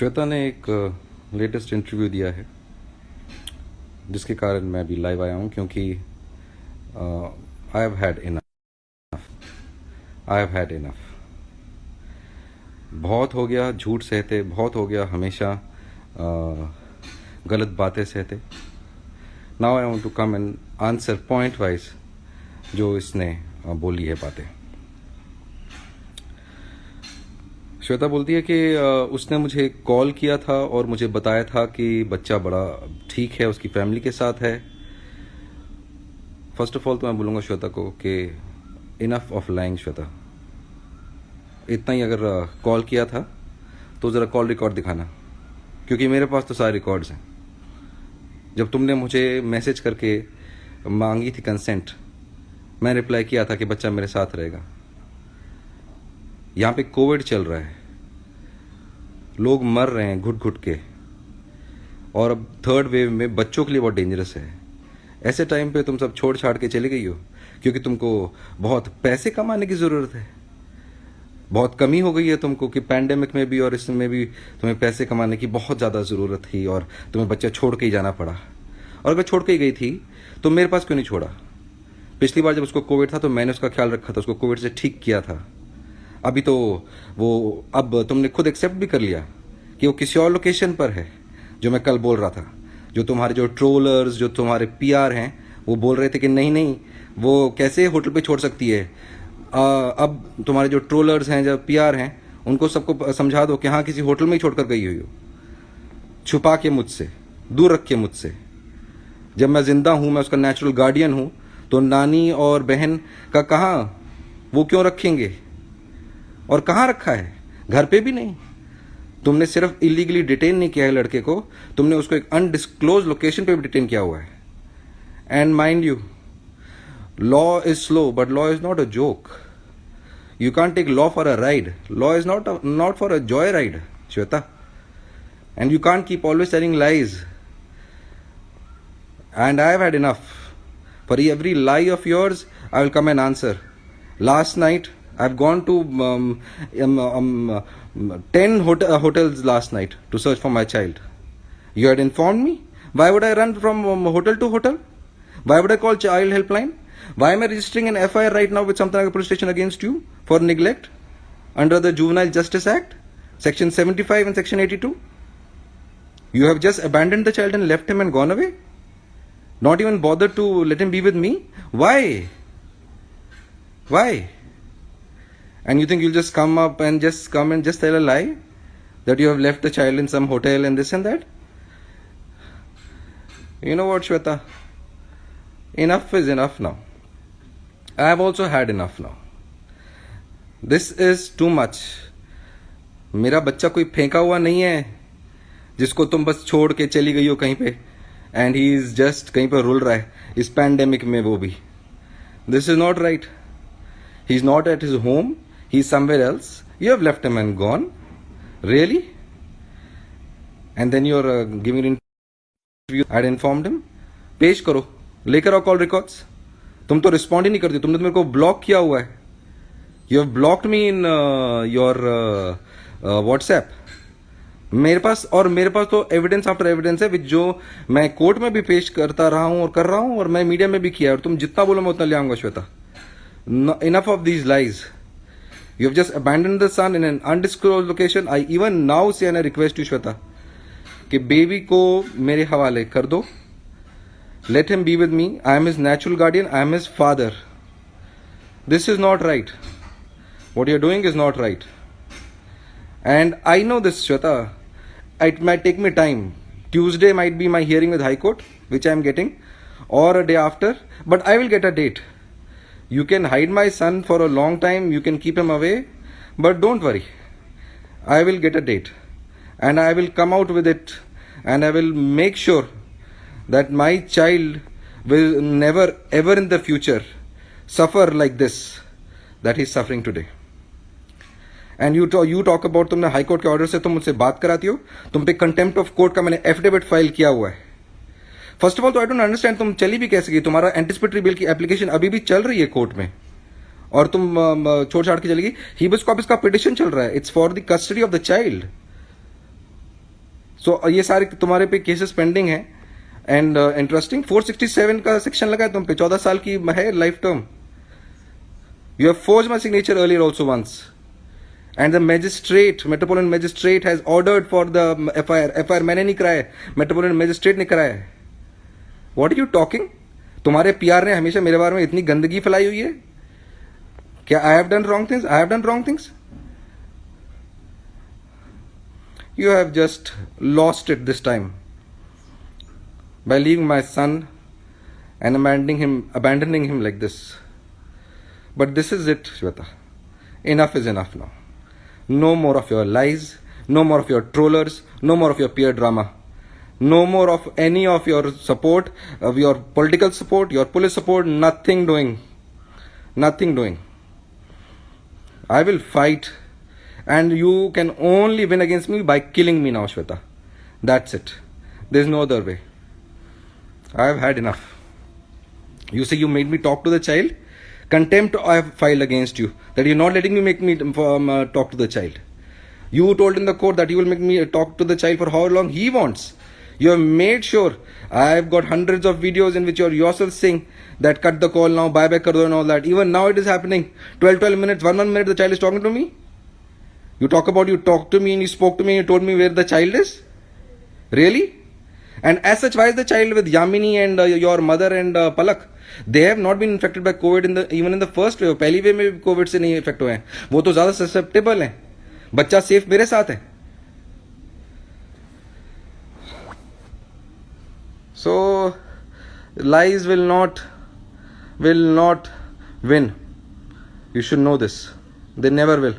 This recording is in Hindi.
श्वेता ने एक लेटेस्ट इंटरव्यू दिया है जिसके कारण मैं भी लाइव आया हूँ क्योंकि आई हैव हैड इनफ। बहुत हो गया झूठ सहते, बहुत हो गया हमेशा गलत बातें सहते। Now I want to come and answer point wise जो इसने बोली है बातें। श्वेता बोलती है कि उसने मुझे कॉल किया था और मुझे बताया था कि बच्चा बड़ा ठीक है, उसकी फैमिली के साथ है। फर्स्ट ऑफ ऑल तो मैं बोलूँगा श्वेता को कि इनफ ऑफ लाइंग श्वेता। इतना ही अगर कॉल किया था तो ज़रा कॉल रिकॉर्ड दिखाना, क्योंकि मेरे पास तो सारे रिकॉर्ड्स हैं। जब तुमने मुझे मैसेज करके मांगी थी कंसेंट, मैं रिप्लाई किया था कि बच्चा मेरे साथ रहेगा। यहाँ पे कोविड चल रहा है, लोग मर रहे हैं घुट घुट के, और अब थर्ड वेव में बच्चों के लिए बहुत डेंजरस है। ऐसे टाइम पे तुम सब छोड़ छाड़ के चली गई हो क्योंकि तुमको बहुत पैसे कमाने की ज़रूरत है। बहुत कमी हो गई है तुमको कि पैंडेमिक में भी और इसमें भी तुम्हें पैसे कमाने की बहुत ज़्यादा ज़रूरत थी और तुम्हें बच्चा छोड़ के ही जाना पड़ा। और अगर छोड़ के ही गई थी तो मेरे पास क्यों नहीं छोड़ा? पिछली बार जब उसको कोविड था तो मैंने उसका ख्याल रखा था, उसको कोविड से ठीक किया था। अभी तो वो अब तुमने खुद एक्सेप्ट भी कर लिया कि वो किसी और लोकेशन पर है। जो मैं कल बोल रहा था, जो तुम्हारे जो ट्रोलर्स, जो तुम्हारे पीआर हैं, वो बोल रहे थे कि नहीं नहीं वो कैसे होटल पे छोड़ सकती है। अब तुम्हारे जो ट्रोलर्स हैं, जो पीआर हैं, उनको सबको समझा दो कि हाँ किसी होटल में ही छोड़कर गई हुई हो, छुपा के मुझसे, दूर रख के मुझसे। जब मैं जिंदा हूँ, मैं उसका नेचुरल गार्डियन हूँ, तो नानी और बहन का कहाँ, वो क्यों रखेंगे? और कहाँ रखा है? घर पे भी नहीं। तुमने सिर्फ इलीगली डिटेन नहीं किया है लड़के को, तुमने उसको एक अनडिस्क्लोज लोकेशन पे भी डिटेन किया हुआ है। And mind you, law is slow but law is not a joke. You can't take law for a ride. Law is not for a joy ride Shweta. And you can't keep always telling lies. And I have had enough. For every lie of yours I will come and answer. Last night I've gone to 10 hotels last night to search for my child. You had informed me. Why would I run from hotel to hotel? Why would I call child helpline? Why am I registering an FIR right now with Samtanagar police station against you for neglect under the Juvenile Justice Act, section 75 and section 82? You have just abandoned the child and left him and gone away. Not even bothered to let him be with me. Why? Why? And you think you'll just come and just tell a lie that you have left the child in some hotel and this and that? You know what, Shweta? Enough is enough now. I have also had enough now. This is too much. मेरा बच्चा कोई फेंका हुआ नहीं है जिसको तुम बस छोड़ के चली गई हो कहीं पे, and he is just कहीं पर रुल रहा है इस पैंडेमिक में वो भी। This is not right. He's not at his home. He's somewhere else. You have left him and gone. Really? And then you're giving an interview. I had informed him. पेश करो, लेकर आओ कॉल रिकॉर्ड्स। तुम तो रिस्पॉन्ड ही नहीं करती। तुमने तो मेरे को ब्लॉक किया हुआ है। You have blocked me in your WhatsApp. मेरे पास तो एविडेंस आफ्टर एविडेंस है, विच जो मैं कोर्ट में भी पेश करता रहा हूं और कर रहा हूं, और मैं मीडिया में भी किया। और तुम जितना बोलो मैं उतना ले आऊंगा Shweta. Enough of these lies. You have just abandoned the son in an undisclosed location. I even now say and I request you, Shweta, कि बेबी को मेरे हवाले कर दो. Let him be with me. I am his natural guardian. I am his father. This is not right. What you are doing is not right. And I know this, Shweta. It might take me time. Tuesday might be my hearing with High Court, which I am getting, or a day after. But I will get a date. You can hide my son for a long time, you can keep him away, but don't worry. I will get a date and I will come out with it, and I will make sure that my child will never ever in the future suffer like this that he is suffering today. And you talk about तुमने हाई कोर्ट के ऑर्डर से तुम मुझसे बात कराती हो, तुम पे कंटेम्प्ट ऑफ कोर्ट का मैंने एफिडेविट फाइल किया हुआ है। फर्स्ट ऑफ ऑल तो आई डोंट अंडरस्टैंड तुम चली भी कैसे गई। तुम्हारा एंटिसिपेटरी बिल की एप्लीकेशन अभी भी चल रही है कोर्ट में और तुम छोड़ छाड़ के चली गई। हीबस कॉर्पस का पिटिशन चल रहा है। It's for the custody of the child. So ये सारे तुम्हारे पे केसेस पेंडिंग है. एंड इंटरेस्टिंग 467 का सेक्शन लगा है तुम पे, 14 साल की है life term. You have forge my signature earlier also once. And the magistrate, Metropolitan Magistrate has ordered for the FIR. FIR मैंने नहीं कराया है, Metropolitan Magistrate ने कराया है. What are you talking? तुम्हारे PR ने हमेशा मेरे बारे में इतनी गंदगी फैलाई हुई है. क्या I have done wrong things? I have done wrong things? You have just lost it this time by leaving my son and abandoning him like this. But this is it, Shweta. Enough is enough now. No more of your lies, no more of your trollers, no more of your peer drama, no more of any of your support, of your political support, your police support, nothing doing. Nothing doing. I will fight, and you can only win against me by killing me now, Shweta. That's it. There's no other way. I have had enough. You say you made me talk to the child? Contempt I have filed against you, that you're not letting me talk to the child. You told in the court that you will make me talk to the child for how long he wants. You have made sure. I've got hundreds of videos in which you're yourself saying that cut the call now, bye bye kar do and all that. Even now it is happening. 12 minutes, 1 minute the child is talking to me. You talked to me and you spoke to me and you told me where the child is. Really? And as such, why is the child with Yamini and your mother and Palak? They have not been infected by COVID even in the first wave. पहली वेव में भी कोविड से नहीं इफेक्ट हुए हैं. वो तो ज्यादा ससेप्टेबल हैं. बच्चा सेफ मेरे साथ है. So lies will not win. You should know this. They never will.